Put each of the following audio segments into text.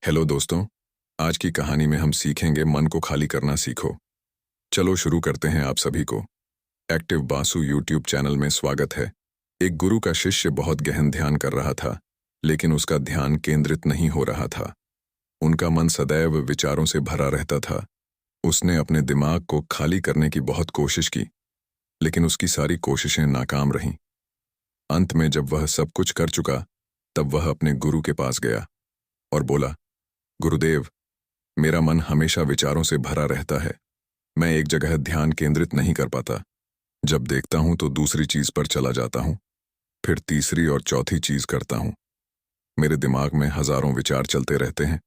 Hello दोस्तों। आज की कहानी में हम सीखेंगे मन को खाली करना सीखो। चलो शुरू करते हैं। आप सभी को एक्टिव बासु यूट्यूब चैनल में स्वागत है। एक गुरु का शिष्य बहुत गहन ध्यान कर रहा था, लेकिन उसका ध्यान केंद्रित नहीं हो रहा था। उनका मन सदैव विचारों से भरा रहता था। उसने अपने दिमाग को खाली करने की बहुत कोशिश की, लेकिन उसकी सारी कोशिशें नाकाम रहीं। अंत में जब वह सब कुछ कर चुका, तब वह अपने गुरु के पास गया और बोला, गुरुदेव, मेरा मन हमेशा विचारों से भरा रहता है। मैं एक जगह ध्यान केंद्रित नहीं कर पाता। जब देखता हूं तो दूसरी चीज पर चला जाता हूं, फिर तीसरी और चौथी चीज करता हूं। मेरे दिमाग में हजारों विचार चलते रहते हैं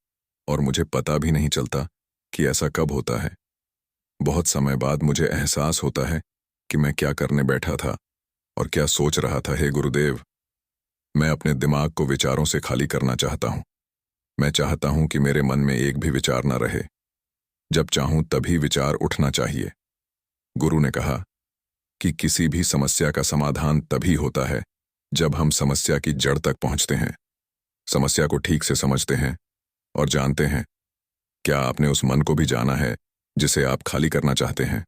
और मुझे पता भी नहीं चलता कि ऐसा कब होता है। बहुत समय बाद मुझे एहसास होता है कि मैं क्या करने बैठा था और क्या सोच रहा था। हे गुरुदेव, मैं अपने दिमाग को विचारों से खाली करना चाहता हूं। मैं चाहता हूं कि मेरे मन में एक भी विचार न रहे। जब चाहूं तभी विचार उठना चाहिए। गुरु ने कहा कि किसी भी समस्या का समाधान तभी होता है जब हम समस्या की जड़ तक पहुंचते हैं, समस्या को ठीक से समझते हैं और जानते हैं। क्या आपने उस मन को भी जाना है जिसे आप खाली करना चाहते हैं?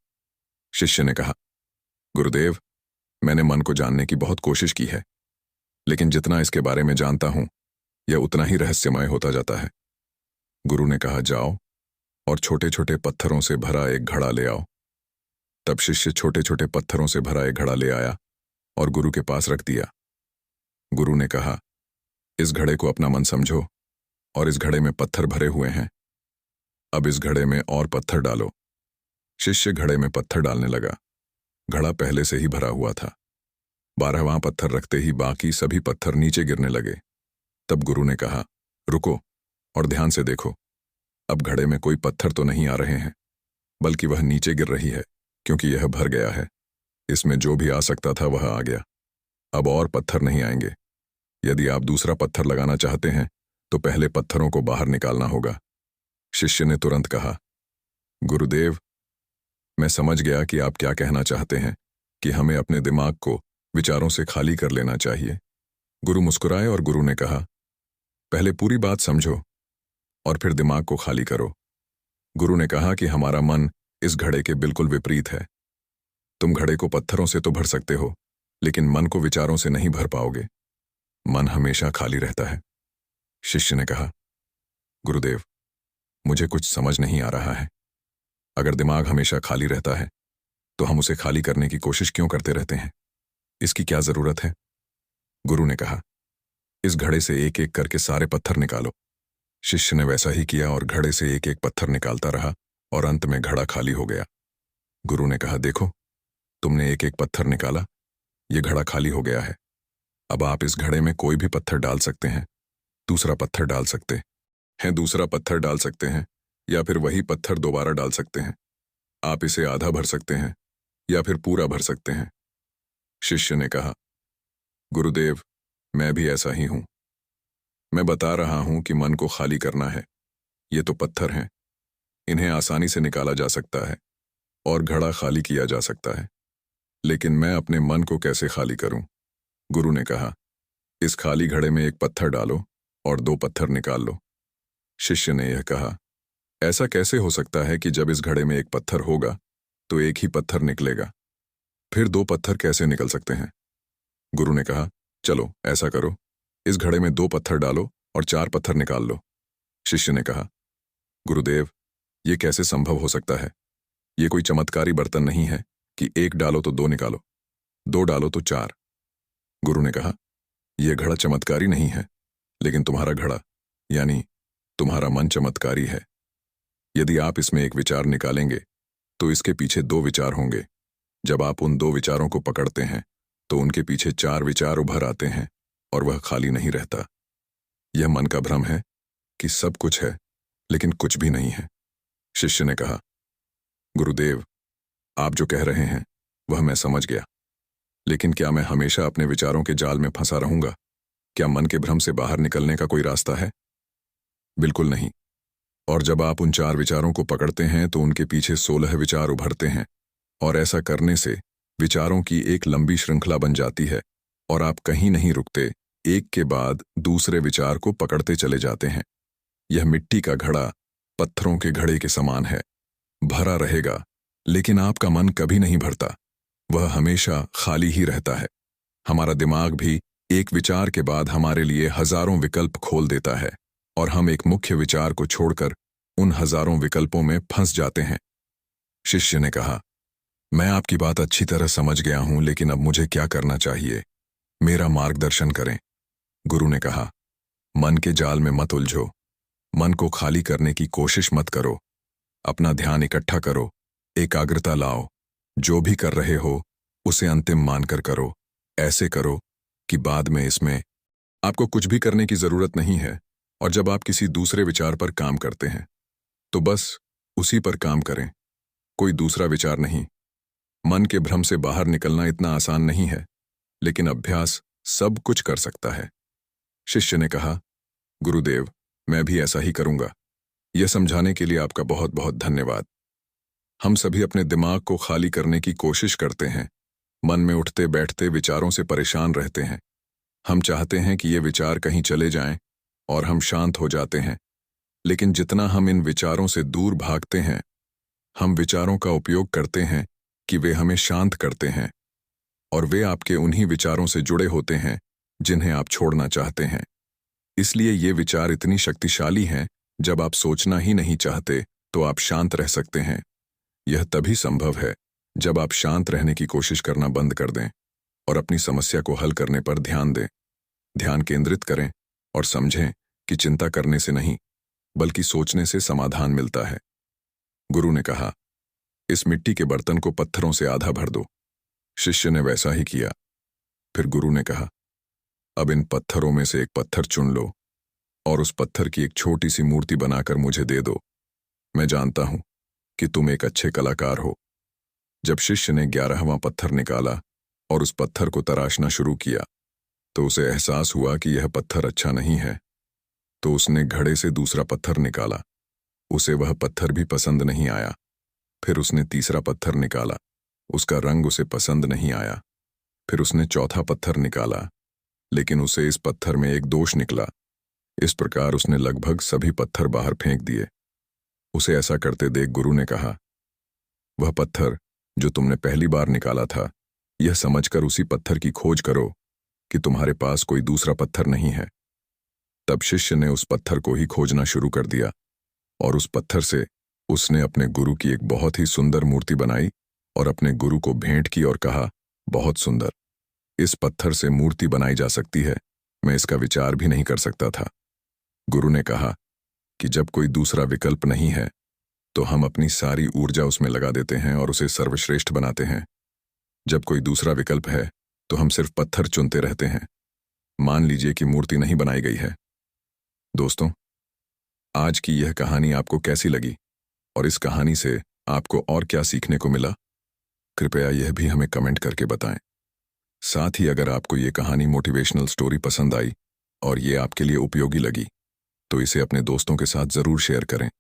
शिष्य ने कहा, गुरुदेव, मैंने मन को जानने की बहुत कोशिश की है, लेकिन जितना इसके बारे में जानता हूं, यह उतना ही रहस्यमय होता जाता है। गुरु ने कहा, जाओ और छोटे छोटे पत्थरों से भरा एक घड़ा ले आओ। तब शिष्य छोटे छोटे पत्थरों से भरा एक घड़ा ले आया और गुरु के पास रख दिया। गुरु ने कहा, इस घड़े को अपना मन समझो और इस घड़े में पत्थर भरे हुए हैं। अब इस घड़े में और पत्थर डालो। शिष्य घड़े में पत्थर डालने लगा। घड़ा पहले से ही भरा हुआ था। 12वां पत्थर रखते ही बाकी सभी पत्थर नीचे गिरने लगे। तब गुरु ने कहा, रुको और ध्यान से देखो। अब घड़े में कोई पत्थर तो नहीं आ रहे हैं, बल्कि वह नीचे गिर रही है, क्योंकि यह भर गया है। इसमें जो भी आ सकता था वह आ गया। अब और पत्थर नहीं आएंगे। यदि आप दूसरा पत्थर लगाना चाहते हैं तो पहले पत्थरों को बाहर निकालना होगा। शिष्य ने तुरंत कहा, गुरुदेव, मैं समझ गया कि आप क्या कहना चाहते हैं, कि हमें अपने दिमाग को विचारों से खाली कर लेना चाहिए। गुरु मुस्कुराए और गुरु ने कहा, पहले पूरी बात समझो और फिर दिमाग को खाली करो। गुरु ने कहा कि हमारा मन इस घड़े के बिल्कुल विपरीत है। तुम घड़े को पत्थरों से तो भर सकते हो, लेकिन मन को विचारों से नहीं भर पाओगे। मन हमेशा खाली रहता है। शिष्य ने कहा, गुरुदेव, मुझे कुछ समझ नहीं आ रहा है। अगर दिमाग हमेशा खाली रहता है तो हम उसे खाली करने की कोशिश क्यों करते रहते हैं? इसकी क्या जरूरत है? गुरु ने कहा, इस घड़े से एक एक करके सारे पत्थर निकालो। शिष्य ने वैसा ही किया और घड़े से एक एक पत्थर निकालता रहा और अंत में घड़ा खाली हो गया। गुरु ने कहा, देखो, तुमने एक एक पत्थर निकाला, ये घड़ा खाली हो गया है। अब आप इस घड़े में कोई भी पत्थर डाल सकते हैं, दूसरा पत्थर डाल सकते हैं, दूसरा पत्थर डाल सकते हैं, या फिर वही पत्थर दोबारा डाल सकते हैं। आप इसे आधा भर सकते हैं या फिर पूरा भर सकते हैं। शिष्य ने कहा, गुरुदेव, मैं भी ऐसा ही हूं। मैं बता रहा हूं कि मन को खाली करना है। ये तो पत्थर हैं, इन्हें आसानी से निकाला जा सकता है और घड़ा खाली किया जा सकता है, लेकिन मैं अपने मन को कैसे खाली करूं? गुरु ने कहा, इस खाली घड़े में एक पत्थर डालो और 2 पत्थर निकाल लो। शिष्य ने यह कहा, ऐसा कैसे हो सकता है कि जब इस घड़े में एक पत्थर होगा तो एक ही पत्थर निकलेगा, फिर 2 पत्थर कैसे निकल सकते हैं? गुरु ने कहा, चलो ऐसा करो, इस घड़े में 2 पत्थर डालो और 4 पत्थर निकाल लो। शिष्य ने कहा, गुरुदेव, ये कैसे संभव हो सकता है? ये कोई चमत्कारी बर्तन नहीं है कि 1 डालो तो 2 निकालो, 2 डालो तो 4। गुरु ने कहा, यह घड़ा चमत्कारी नहीं है, लेकिन तुम्हारा घड़ा यानी तुम्हारा मन चमत्कारी है। यदि आप इसमें एक विचार निकालेंगे तो इसके पीछे 2 विचार होंगे। जब आप उन 2 विचारों को पकड़ते हैं तो उनके पीछे 4 विचार उभर आते हैं और वह खाली नहीं रहता। यह मन का भ्रम है कि सब कुछ है, लेकिन कुछ भी नहीं है। शिष्य ने कहा, गुरुदेव, आप जो कह रहे हैं वह मैं समझ गया, लेकिन क्या मैं हमेशा अपने विचारों के जाल में फंसा रहूंगा? क्या मन के भ्रम से बाहर निकलने का कोई रास्ता है? बिल्कुल नहीं। और जब आप उन 4 विचारों को पकड़ते हैं तो उनके पीछे 16 विचार उभरते हैं, और ऐसा करने से विचारों की एक लंबी श्रृंखला बन जाती है और आप कहीं नहीं रुकते, एक के बाद दूसरे विचार को पकड़ते चले जाते हैं। यह मिट्टी का घड़ा पत्थरों के घड़े के समान है, भरा रहेगा, लेकिन आपका मन कभी नहीं भरता। वह हमेशा खाली ही रहता है। हमारा दिमाग भी एक विचार के बाद हमारे लिए हजारों विकल्प खोल देता है और हम एक मुख्य विचार को छोड़कर उन हजारों विकल्पों में फंस जाते हैं। शिष्य ने कहा, मैं आपकी बात अच्छी तरह समझ गया हूं, लेकिन अब मुझे क्या करना चाहिए? मेरा मार्गदर्शन करें। गुरु ने कहा, मन के जाल में मत उलझो, मन को खाली करने की कोशिश मत करो। अपना ध्यान इकट्ठा करो, एकाग्रता लाओ। जो भी कर रहे हो उसे अंतिम मानकर करो। ऐसे करो कि बाद में इसमें आपको कुछ भी करने की जरूरत नहीं है। और जब आप किसी दूसरे विचार पर काम करते हैं तो बस उसी पर काम करें, कोई दूसरा विचार नहीं। मन के भ्रम से बाहर निकलना इतना आसान नहीं है, लेकिन अभ्यास सब कुछ कर सकता है। शिष्य ने कहा, गुरुदेव, मैं भी ऐसा ही करूंगा। यह समझाने के लिए आपका बहुत बहुत धन्यवाद। हम सभी अपने दिमाग को खाली करने की कोशिश करते हैं। मन में उठते बैठते विचारों से परेशान रहते हैं। हम चाहते हैं कि ये विचार कहीं चले जाएं और हम शांत हो जाते हैं। लेकिन जितना हम इन विचारों से दूर भागते हैं, हम विचारों का उपयोग करते हैं कि वे हमें शांत करते हैं, और वे आपके उन्हीं विचारों से जुड़े होते हैं जिन्हें आप छोड़ना चाहते हैं। इसलिए ये विचार इतनी शक्तिशाली हैं, जब आप सोचना ही नहीं चाहते तो आप शांत रह सकते हैं। यह तभी संभव है जब आप शांत रहने की कोशिश करना बंद कर दें और अपनी समस्या को हल करने पर ध्यान दें। ध्यान केंद्रित करें और समझें कि चिंता करने से नहीं, बल्कि सोचने से समाधान मिलता है। गुरु ने कहा, इस मिट्टी के बर्तन को पत्थरों से आधा भर दो। शिष्य ने वैसा ही किया। फिर गुरु ने कहा, अब इन पत्थरों में से एक पत्थर चुन लो और उस पत्थर की एक छोटी सी मूर्ति बनाकर मुझे दे दो। मैं जानता हूं कि तुम एक अच्छे कलाकार हो। जब शिष्य ने 11वां पत्थर निकाला और उस पत्थर को तराशना शुरू किया, तो उसे एहसास हुआ कि यह पत्थर अच्छा नहीं है। तो उसने घड़े से दूसरा पत्थर निकाला। उसे वह पत्थर भी पसंद नहीं आया। फिर उसने तीसरा पत्थर निकाला। उसका रंग उसे पसंद नहीं आया। फिर उसने चौथा पत्थर निकाला, लेकिन उसे इस पत्थर में एक दोष निकला। इस प्रकार उसने लगभग सभी पत्थर बाहर फेंक दिए। उसे ऐसा करते देख गुरु ने कहा, वह पत्थर जो तुमने पहली बार निकाला था, यह समझकर उसी पत्थर की खोज करो कि तुम्हारे पास कोई दूसरा पत्थर नहीं है। तब शिष्य ने उस पत्थर को ही खोजना शुरू कर दिया और उस पत्थर से उसने अपने गुरु की एक बहुत ही सुंदर मूर्ति बनाई और अपने गुरु को भेंट की और कहा, बहुत सुंदर, इस पत्थर से मूर्ति बनाई जा सकती है, मैं इसका विचार भी नहीं कर सकता था। गुरु ने कहा कि जब कोई दूसरा विकल्प नहीं है तो हम अपनी सारी ऊर्जा उसमें लगा देते हैं और उसे सर्वश्रेष्ठ बनाते हैं। जब कोई दूसरा विकल्प है तो हम सिर्फ पत्थर चुनते रहते हैं। मान लीजिए कि मूर्ति नहीं बनाई गई है। दोस्तों, आज की यह कहानी आपको कैसी लगी और इस कहानी से आपको और क्या सीखने को मिला? कृपया यह भी हमें कमेंट करके बताएं। साथ ही अगर आपको ये कहानी मोटिवेशनल स्टोरी पसंद आई और ये आपके लिए उपयोगी लगी, तो इसे अपने दोस्तों के साथ जरूर शेयर करें।